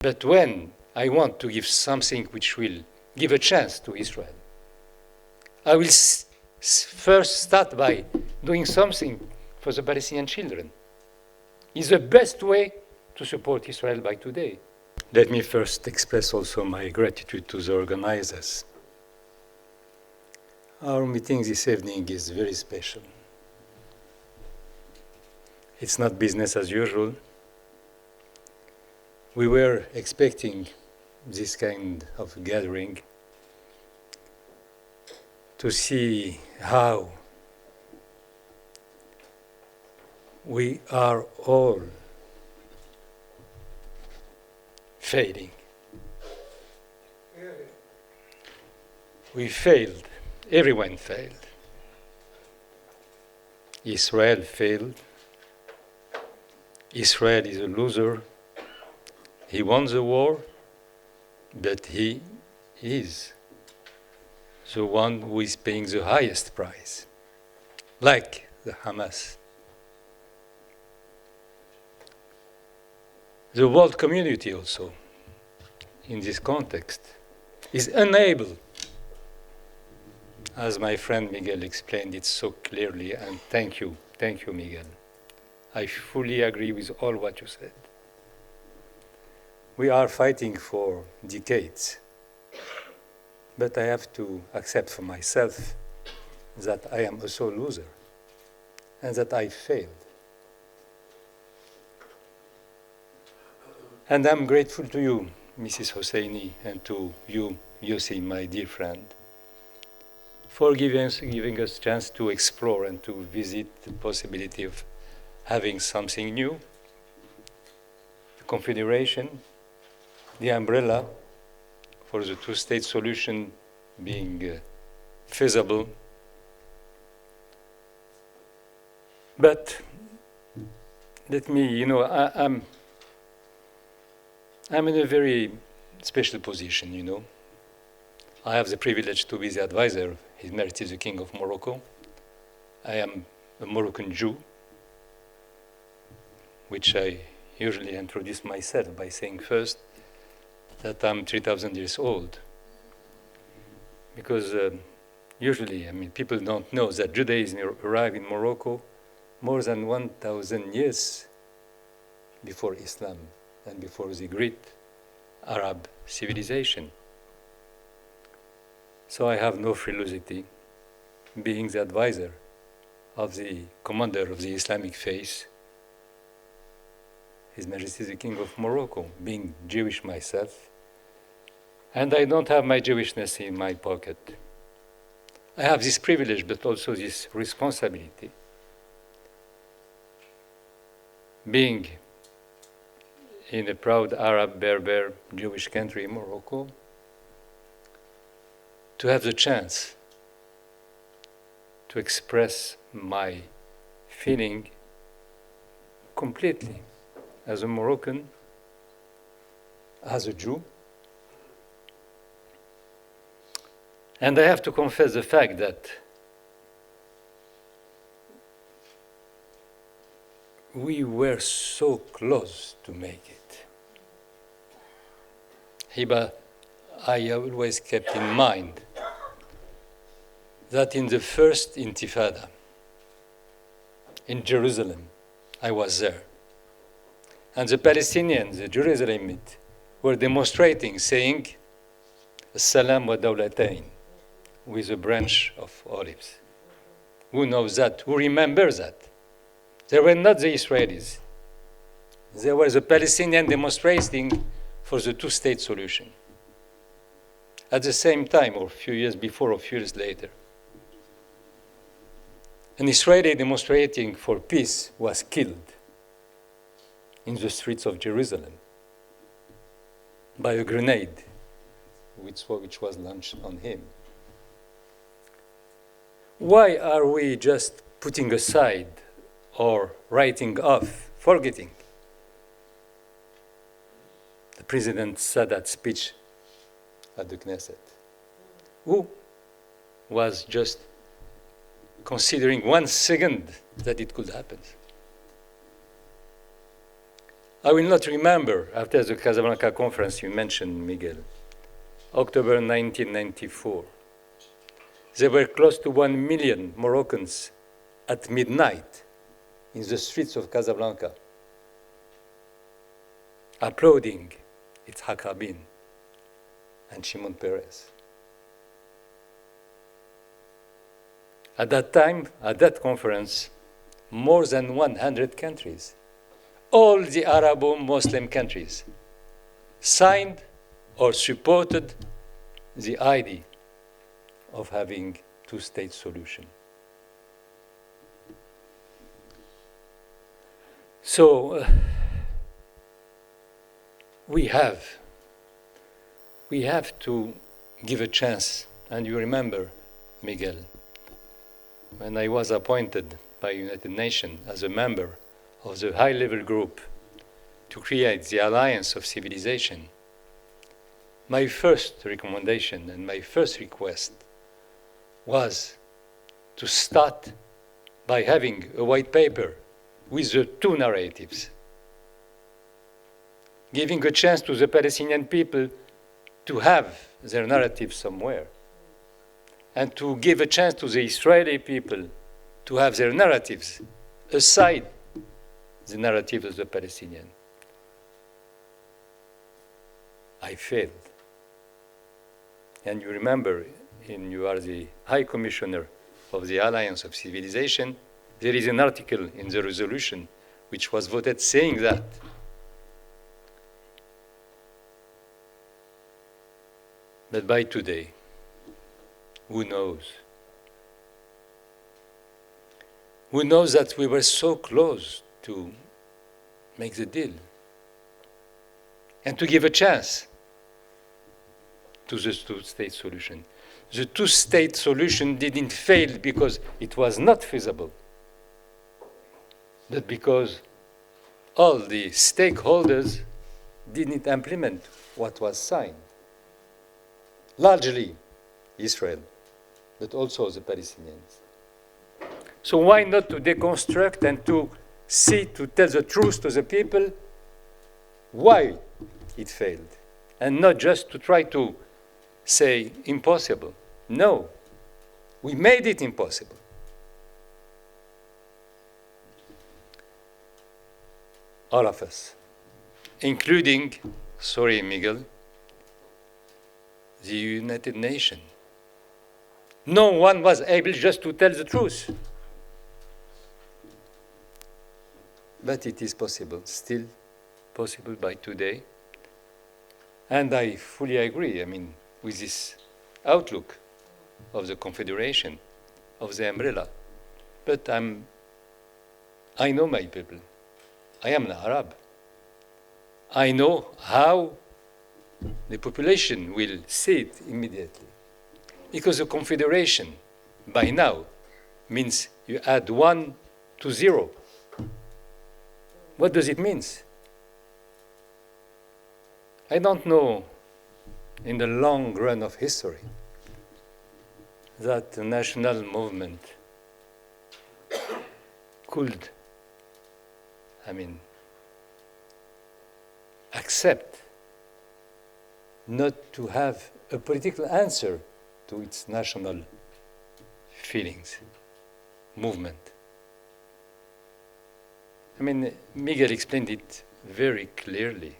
But when I want to give something which will give a chance to Israel, I will first start by doing something for the Palestinian children. It's the best way to support Israel by today. Let me first express also my gratitude to the organizers. Our meeting this evening is very special. It's not business as usual. We were expecting this kind of gathering to see how we are all failing. We failed. Everyone failed. Israel failed. Israel is a loser. He won the war, but he is the one who is paying the highest price, like the Hamas. The world community also, in this context, is unable, as my friend Miguel explained it so clearly, and thank you, Miguel. I fully agree with all what you said. We are fighting for decades, but I have to accept for myself that I am also a loser and that I failed. And I'm grateful to you, Mrs. Hosseini, and to you, Yossi, my dear friend, for giving us a chance to explore and to visit the possibility of having something new, the Confederation, the umbrella for the two-state solution being feasible. But let me, I'm in a very special position, I have the privilege to be the advisor of His Majesty the King of Morocco. I am a Moroccan Jew, which I usually introduce myself by saying first that I'm 3,000 years old. Because usually, people don't know that Judaism arrived in Morocco more than 1,000 years before Islam and before the great Arab civilization. So I have no frilosity being the advisor of the commander of the Islamic faith, His Majesty the King of Morocco, being Jewish myself. And I don't have my Jewishness in my pocket. I have this privilege, but also this responsibility. Being in a proud Arab, Berber, Jewish country, Morocco, to have the chance to express my feeling completely as a Moroccan, as a Jew. And I have to confess the fact that we were so close to make it. Hiba, I always kept in mind that in the first Intifada in Jerusalem, I was there. And the Palestinians, the Jerusalemites, were demonstrating, saying, Salam wa dawlatayn, with a branch of olives. Who knows that? Who remembers that? They were not the Israelis. There was a Palestinian demonstrating for the two-state solution. At the same time, or a few years before, or a few years later, an Israeli demonstrating for peace was killed in the streets of Jerusalem by a grenade which was launched on him. Why are we just putting aside or writing off, forgetting the President Sadat speech at the Knesset, who was just considering 1 second that it could happen? I will not remember, after the Casablanca conference you mentioned, Miguel, October 1994. There were close to 1 million Moroccans at midnight in the streets of Casablanca, applauding Itzhak Rabin and Shimon Peres. At that time, at that conference, more than 100 countries, all the Arabo-Muslim countries, signed or supported the idea of having two-state solution. So we have to give a chance. And you remember, Miguel, when I was appointed by United Nations as a member of the high-level group to create the Alliance of Civilization, my first recommendation and my first request was to start by having a white paper with the two narratives, giving a chance to the Palestinian people to have their narrative somewhere, and to give a chance to the Israeli people to have their narratives aside the narrative of the Palestinian. I failed. And you remember, you are the High Commissioner of the Alliance of Civilization, there is an article in the resolution which was voted saying that. But by today, who knows? Who knows that we were so close to make the deal and to give a chance to the two-state solution. The two-state solution didn't fail because it was not feasible, but because all the stakeholders didn't implement what was signed. Largely Israel, but also the Palestinians. So why not to deconstruct and to tell the truth to the people why it failed, and not just to try to say impossible. No, we made it impossible. All of us, including, sorry, Miguel, the United Nations. No one was able just to tell the truth. But it is possible, still possible by today. And I fully agree, with this outlook of the Confederation, of the umbrella. But I know my people. I am an Arab. I know how the population will see it immediately. Because the Confederation, by now, means you add 1 to 0. What does it mean? I don't know, in the long run of history, that the national movement could, accept not to have a political answer to its national feelings, movement. Miguel explained it very clearly.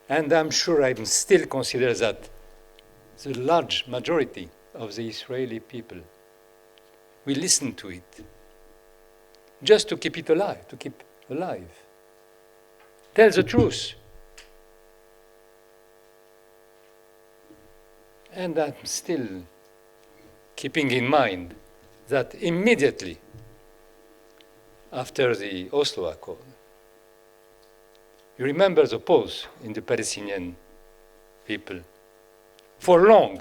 And I'm sure I still consider that the large majority of the Israeli people will listen to it, just to keep it alive, Tell the truth. And I'm still keeping in mind that immediately after the Oslo Accord, you remember the pause in the Palestinian people. For long,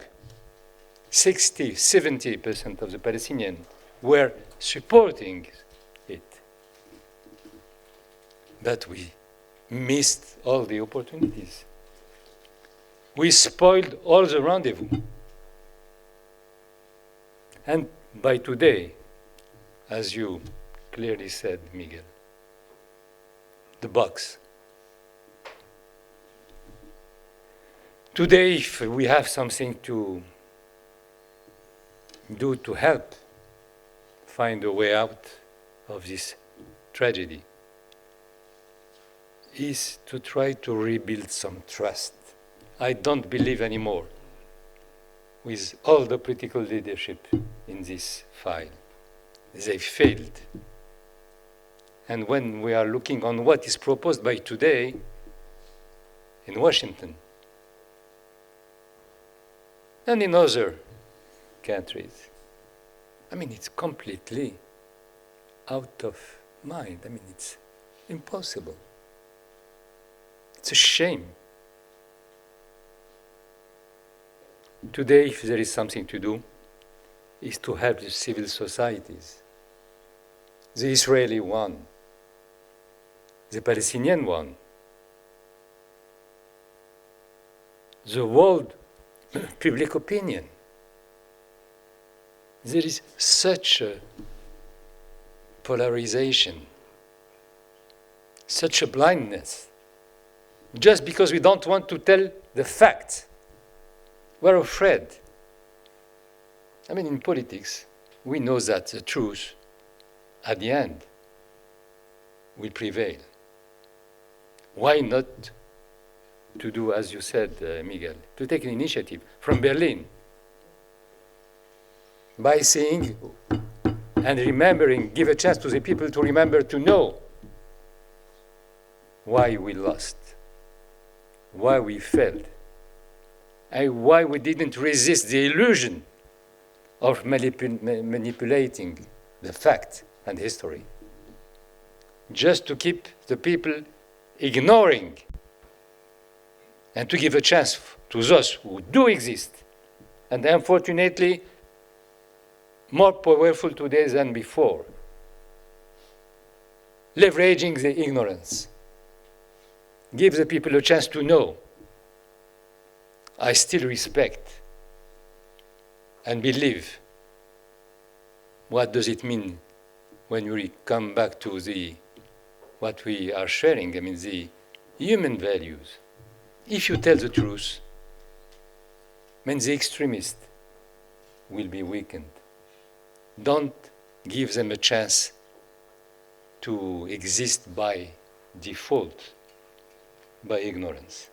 60, 70% of the Palestinians were supporting it. But we missed all the opportunities. We spoiled all the rendezvous. And by today, as you clearly said, Miguel, the box. Today, if we have something to do to help find a way out of this tragedy, is to try to rebuild some trust. I don't believe anymore with all the political leadership in this file. They failed. And when we are looking on what is proposed by today in Washington and in other countries, I mean, it's completely out of mind. I mean, it's impossible. It's a shame. Today, if there is something to do, is to help the civil societies. The Israeli one, the Palestinian one, the world public opinion. There is such a polarization, such a blindness, just because we don't want to tell the facts. We're afraid. I mean, in politics, we know that the truth, at the end, will prevail. Why not to do, as you said, Miguel, to take an initiative from Berlin by saying and remembering, give a chance to the people to remember, to know why we lost, why we failed, and why we didn't resist the illusion of manipulating the fact and history, just to keep the people ignoring and to give a chance to those who do exist, and unfortunately, more powerful today than before, leveraging the ignorance. Give the people a chance to know. I still respect and believe. What does it mean when we come back to what we are sharing? I mean, the human values. If you tell the truth, then the extremist will be weakened. Don't give them a chance to exist by default, by ignorance.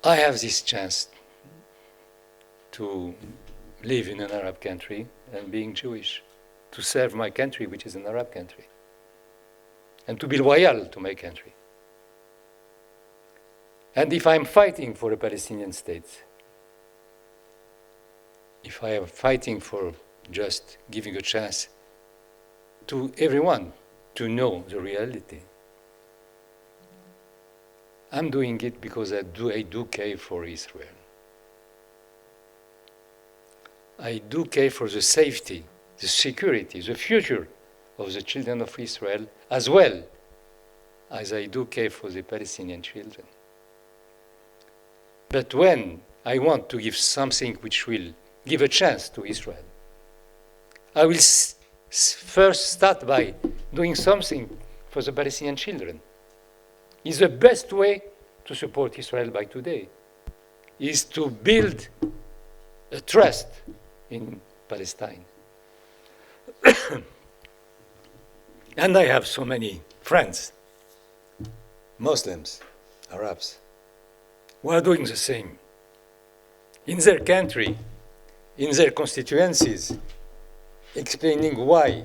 I have this chance to live in an Arab country and being Jewish, to serve my country, which is an Arab country, and to be loyal to my country. And if I'm fighting for a Palestinian state, if I am fighting for just giving a chance to everyone to know the reality, I'm doing it because I do care for Israel. I do care for the safety, the security, the future of the children of Israel, as well as I do care for the Palestinian children. But when I want to give something which will give a chance to Israel, I will first start by doing something for the Palestinian children. Is the best way to support Israel by today, is to build a trust in Palestine. And I have so many friends, Muslims, Arabs, who are doing the same. In their country, in their constituencies, explaining why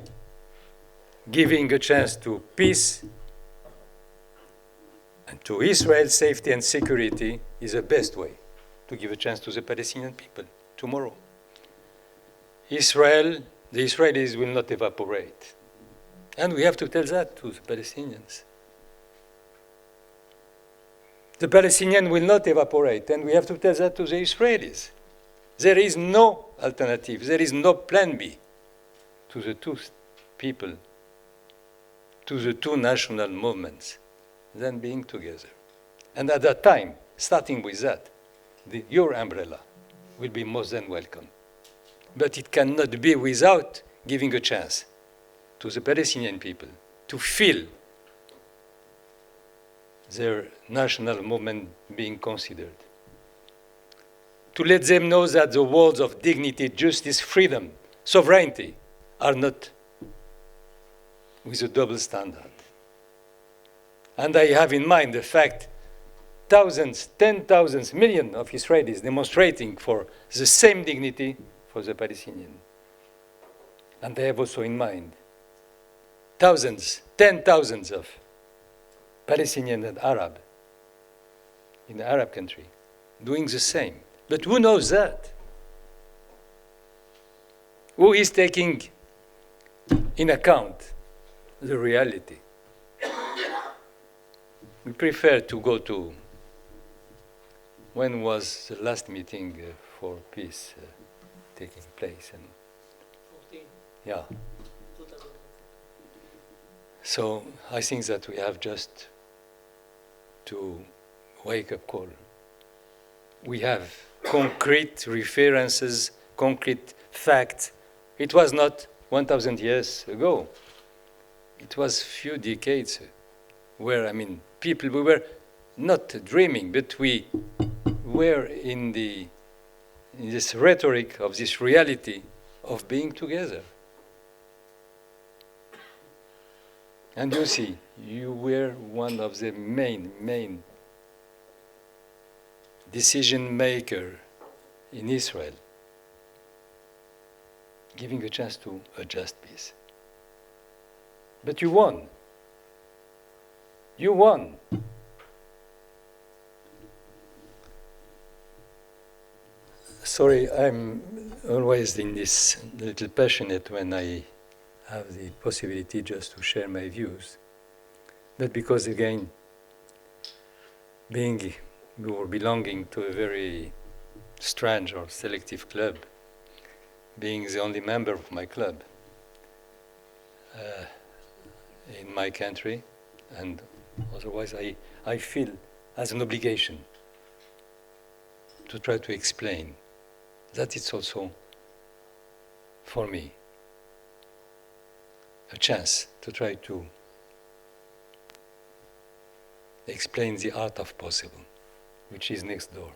giving a chance to peace and to Israel's safety and security is the best way to give a chance to the Palestinian people tomorrow. The Israelis will not evaporate. And we have to tell that to the Palestinians. The Palestinians will not evaporate, and we have to tell that to the Israelis. There is no alternative, there is no plan B to the two people, to the two national movements, than being together. And at that time, starting with that, your umbrella will be more than welcome. But it cannot be without giving a chance to the Palestinian people to feel their national movement being considered. To let them know that the words of dignity, justice, freedom, sovereignty are not with a double standard. And I have in mind the fact thousands, 10,000, millions of Israelis demonstrating for the same dignity for the Palestinian. And I have also in mind thousands, 10,000 of Palestinian and Arab in the Arab country doing the same. But who knows that? Who is taking in account the reality? We prefer to go to when was the last meeting for peace taking place? And 14. yeah. 2014. So I think that we have just to wake up call. We have concrete references, concrete facts. It was not 1,000 years ago. It was few decades where, people, we were not dreaming, but we were in this rhetoric of this reality of being together. And you see, you were one of the main decision maker in Israel, giving a chance to a just peace. But you won. You won. Sorry, I'm always in this little passionate when I have the possibility just to share my views. But because again, being or belonging to a very strange or selective club, being the only member of my club in my country, and otherwise I feel as an obligation to try to explain that it's also, for me, a chance to try to explain the art of possible, which is next door.